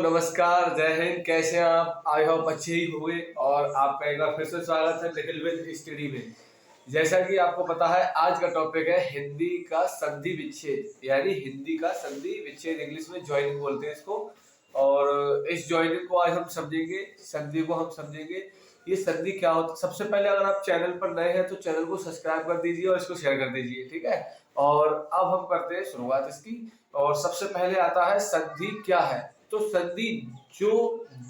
नमस्कार, जय हिंद। कैसे हैं आप? आई होप अच्छे ही होंगे। और आपका एक बार फिर से स्वागत है लिटिल विद स्टडी में। जैसा कि आपको पता है, आज का टॉपिक है हिंदी का संधि विच्छेद, यानी हिंदी का संधि विच्छेद, इंग्लिश में ज्वाइनिंग बोलते हैं इसको। और इस ज्वाइनिंग को आज हम समझेंगे, संधि को हम समझेंगे। ये संधि क्या होता है? सबसे पहले अगर आप चैनल पर नए हैं तो चैनल को सब्सक्राइब कर दीजिए और इसको शेयर कर दीजिए, ठीक है। और अब हम करते हैं शुरुआत इसकी। और सबसे पहले आता है संधि क्या है। तो संधि जो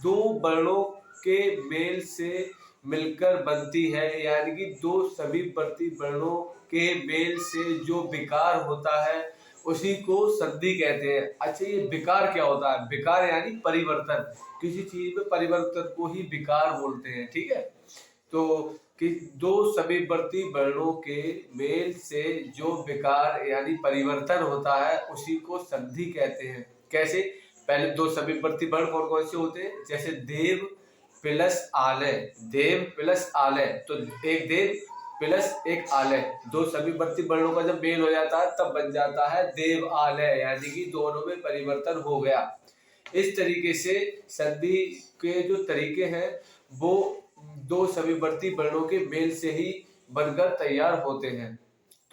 दो वर्णों के मेल से मिलकर बनती है, यानी कि दो सभी बढ़ती वर्णों के मेल से जो विकार होता है उसी को संधि कहते हैं। अच्छा, ये विकार क्या होता है? विकार यानी परिवर्तन, किसी चीज में परिवर्तन को ही विकार बोलते हैं, ठीक है। तो कि दो समीपवर्ती वर्णों के मेल से जो विकार यानी परिवर्तन होता है उसी को संधि कहते हैं। कैसे? पहले दो समीपवर्ती वर्ण कौन कौन से होते हैं? जैसे देव प्लस आलय, देव प्लस आलय, तो एक देव प्लस एक आलय, दो समीपवर्ती वर्णों का जब मेल हो जाता है तब बन जाता है देव आलय, यानी कि दोनों में परिवर्तन हो गया। इस तरीके से संधि के जो तरीके हैं वो दो समीपवर्ती वर्णों के मेल से ही बनकर तैयार होते हैं।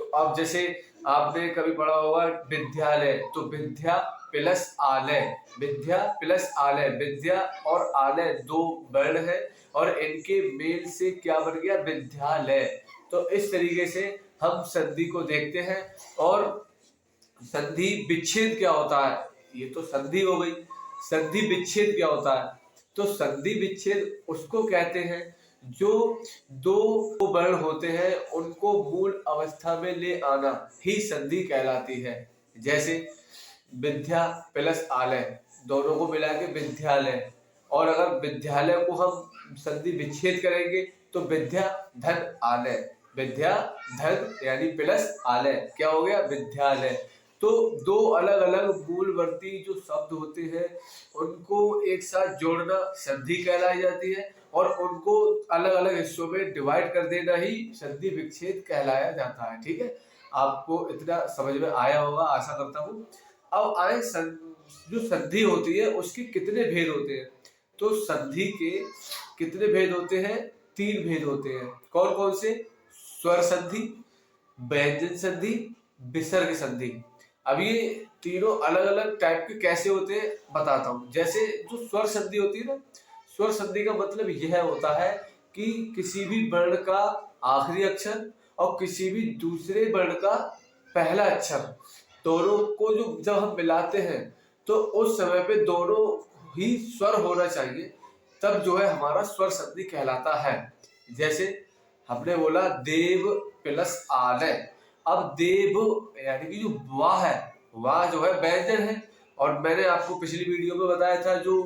तो अब जैसे आपने कभी पढ़ा होगा विद्यालय, तो विद्या प्लस आलय, विद्या प्लस आलय, विद्या और आलय दो वर्ण है और इनके मेल से क्या बन गया? विद्यालय। तो इस तरीके से हम संधि को देखते हैं। और संधि विच्छेद क्या होता है? ये तो संधि हो गई। संधि विच्छेद क्या होता है? तो संधि विच्छेद उसको कहते हैं जो दो वर्ण होते हैं उनको मूल अवस्था में ले आना ही संधि कहलाती है। जैसे विद्या प्लस आलय, दोनों को मिला के विद्यालय। और अगर विद्यालय को हम संधि विच्छेद करेंगे तो विद्या धन आलय, विद्या धन यानी प्लस आलय, क्या हो गया? विद्यालय। तो दो अलग अलग मूलवर्ती जो शब्द होते हैं उनको एक साथ जोड़ना संधि कहलाई जाती है और उनको अलग अलग हिस्सों में डिवाइड कर देना ही संधि विच्छेद कहलाया जाता है, ठीक है। आपको इतना समझ में आया होगा, आशा करता हूँ। अब आए जो संधि होती है उसके कितने भेद होते हैं। तो संधि के कितने भेद होते हैं? 3 भेद होते हैं। कौन कौन से? स्वर संधि, व्यंजन संधि, विसर्ग संधि। अब ये तीनों अलग अलग टाइप के कैसे होते हैं बताता हूँ। जैसे जो स्वर संधि होती है ना, स्वर संधि का मतलब यह होता है कि किसी भी वर्ण का आखिरी अक्षर और किसी भी दूसरे वर्ण का पहला अक्षर, दोनों को जो जब हम मिलाते हैं तो उस समय पे दोनों ही स्वर होना चाहिए, तब जो है हमारा स्वर संधि कहलाता है। जैसे हमने बोला देव प्लस आलय। अब देव यानी कि जो वाह है, वाह जो है व्यंजन है। और मैंने आपको पिछली वीडियो में बताया था जो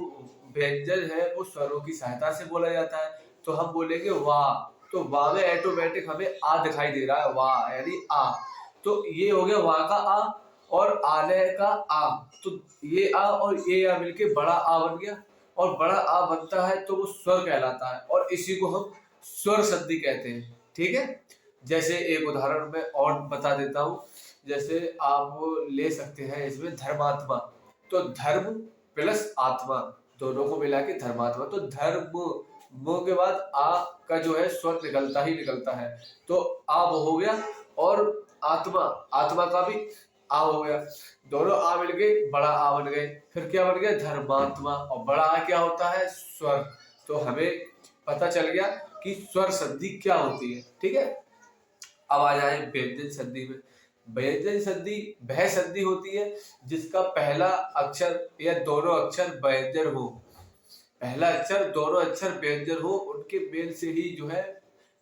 व्यंजन है वो स्वरों की सहायता से बोला जाता है। तो हम बोलेंगे वाह, तो वाह में ऑटोमेटिक हमें आ दिखाई दे रहा है, वाह यानी आ। तो ये हो गया वाह का आ और आलय का आ। तो ये आ और ये आ मिलके बड़ा आ बन गया और बड़ा आ बनता है तो वो स्वर कहलाता है और इसी को हम स्वर संधि कहते हैं, ठीक है। जैसे एक उदाहरण मैं और बता देता हूँ। जैसे आप ले सकते हैं इसमें धर्मात्मा, तो धर्म प्लस आत्मा, दोनों को मिला के धर्मात्मा। तो धर्म मो के बाद आ का जो है स्वर निकलता ही निकलता है, तो आ वो हो गया। और आत्मा, आत्मा का भी आ हो गया, दोनों आ मिलके बड़ा आ बन गए। फिर क्या बन गया? धर्मात्मा। और बड़ा आ क्या होता है? स्वर। तो हमें पता चल गया कि स्वर संधि क्या होती है, ठीक है। अब आ जाए व्यंजन संधि में। व्यंजन संधि वह संधि होती है जिसका पहला अक्षर या दोनों अक्षर व्यंजन हो, पहला अक्षर दोनों अक्षर व्यंजन हो, उनके मेल से ही जो है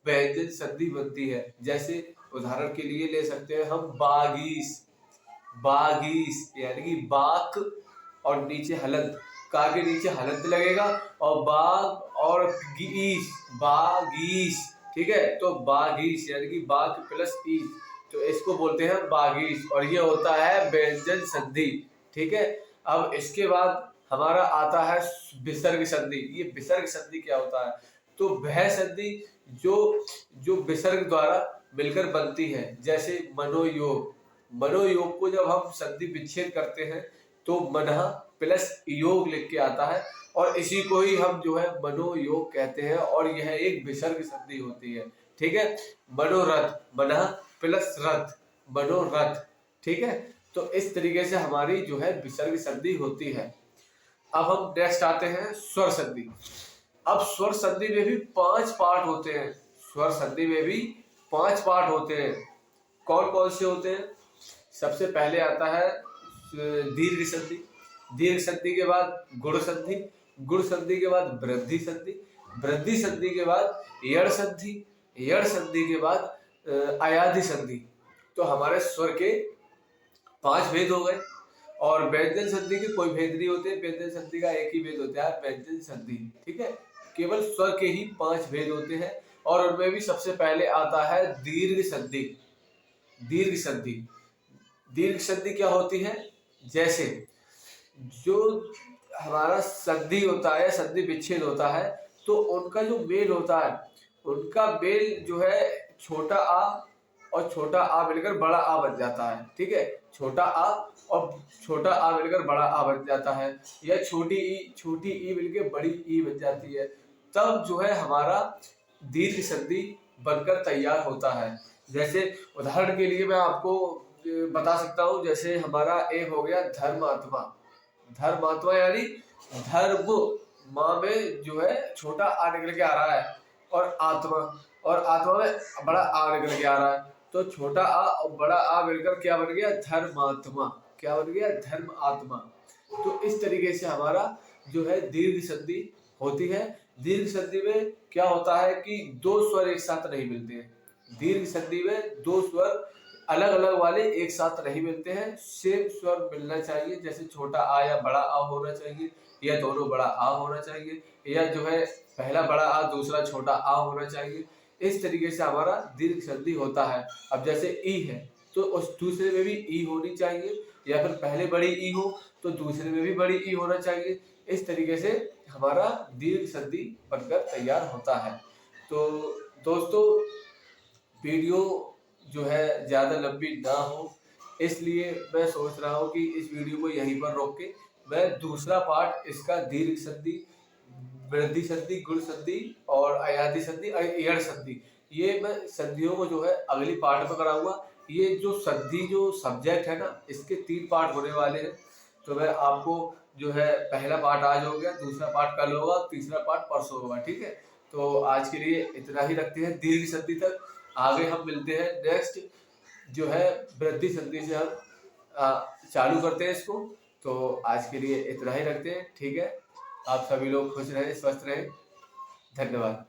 व्यंजन संधि बनती है। जैसे उदाहरण के लिए ले सकते हैं हम बागीस, बागीस यानी कि बाक और नीचे हलंत, का के नीचे हलंत लगेगा और बाग और गीस, बागीस, ठीक है। तो बागीस यानी कि बाग प्लस ईस, तो इसको बोलते हैं बागीस और ये होता है व्यंजन संधि, ठीक है। अब इसके बाद हमारा आता है विसर्ग संधि। ये विसर्ग संधि क्या होता है? तो वह संधि जो विसर्ग द्वारा मिलकर बनती है। जैसे मनोयोग, मनोयोग को जब हम संधि विच्छेद करते हैं तो मनः प्लस योग लिख के आता है, और इसी को ही हम जो है मनोयोग कहते हैं, और यह एक विसर्ग संधि होती है। ठीक है, मनोरथ, मन प्लस रथ, मनोरथ। ठीक है, तो इस तरीके से हमारी जो है विसर्ग संधि होती है। अब हम नेक्स्ट आते हैं स्वर संधि। अब स्वर संधि में भी 5 पार्ट होते हैं। स्वर संधि में भी 5 पार्ट होते हैं। कौन कौन से होते हैं? सबसे पहले आता है दीर्घ संधि। दीर्घ संधि के बाद गुण संधि। गुण संधि के बाद वृद्धि संधि। वृद्धि संधि के बाद यड़ संधि। यड़ संधि के बाद अयाधि संधि। तो हमारे स्वर के 5 भेद हो गए। और व्यंजन संधि के कोई भेद नहीं होते। व्यंजन संधि का एक ही भेद होता है, व्यंजन संधि। ठीक है, केवल स्वर के ही 5 भेद होते हैं। और उनमें भी सबसे पहले आता है दीर्घ संधि। दीर्घ संधि, दीर्घ संधि क्या होती है? जैसे जो हमारा संधि होता है, संधि विच्छेद होता है, तो उनका जो मेल होता है, उनका मेल जो है छोटा आ और छोटा आ मिलकर बड़ा आ बन जाता है। ठीक है, छोटा आ और छोटा आ मिलकर बड़ा आ बन जाता है, या छोटी ई मिलकर बड़ी ई बन जाती है। तब जो है हमारा दीर्घ संधि बनकर तैयार होता है। जैसे उदाहरण के लिए मैं आपको बता सकता हूँ, जैसे हमारा एक हो गया धर्मात्मा। धर्मात्मा यानी धर्म माँ में जो है छोटा आ निकल के आ रहा है, और आत्मा में बड़ा आ निकल के आ रहा है, तो छोटा आ और बड़ा आ मिलकर क्या बन गया? धर्मात्मा। क्या बन गया? धर्म आत्मा। तो इस तरीके से हमारा जो है दीर्घ संधि होती है। दीर्घ संधि में क्या होता है कि 2 स्वर एक साथ नहीं मिलते हैं। दीर्घ संधि में 2 स्वर अलग अलग वाले एक साथ नहीं मिलते हैं, सेम स्वर मिलना चाहिए। जैसे छोटा आ या बड़ा आ होना चाहिए, या दोनों बड़ा आ होना चाहिए, या जो है पहला बड़ा आ दूसरा छोटा आ होना चाहिए। इस तरीके से हमारा दीर्घ संधि होता है। अब जैसे ई है, तो उस दूसरे में भी ई होनी चाहिए, या फिर पहले बड़ी ई हो तो दूसरे में भी बड़ी ई होना चाहिए। इस तरीके से हमारा दीर्घ संधि बनकर तैयार होता है। तो दोस्तों, वीडियो जो है ज़्यादा लंबी ना हो, इसलिए मैं सोच रहा हूँ कि इस वीडियो को यहीं पर रोक के मैं दूसरा पार्ट इसका दीर्घ संधि, वृद्धि संधि, गुण संधि और अयाधि संधि, यड़ संधि, ये मैं संधियों को जो है अगली पार्ट में कराऊंगा। ये जो संधि जो सब्जेक्ट है ना, इसके 3 पार्ट होने वाले हैं। तो मैं आपको जो है पहला पार्ट आज हो गया, दूसरा पार्ट कल होगा, तीसरा पार्ट परसों होगा। ठीक है, तो आज के लिए इतना ही रखते हैं दीर्घ संधि तक। आगे हम मिलते हैं नेक्स्ट जो है वृद्धि संधि से हम चालू करते हैं इसको। तो आज के लिए इतना ही रखते हैं। ठीक है, आप सभी लोग खुश रहें, स्वस्थ रहें। धन्यवाद।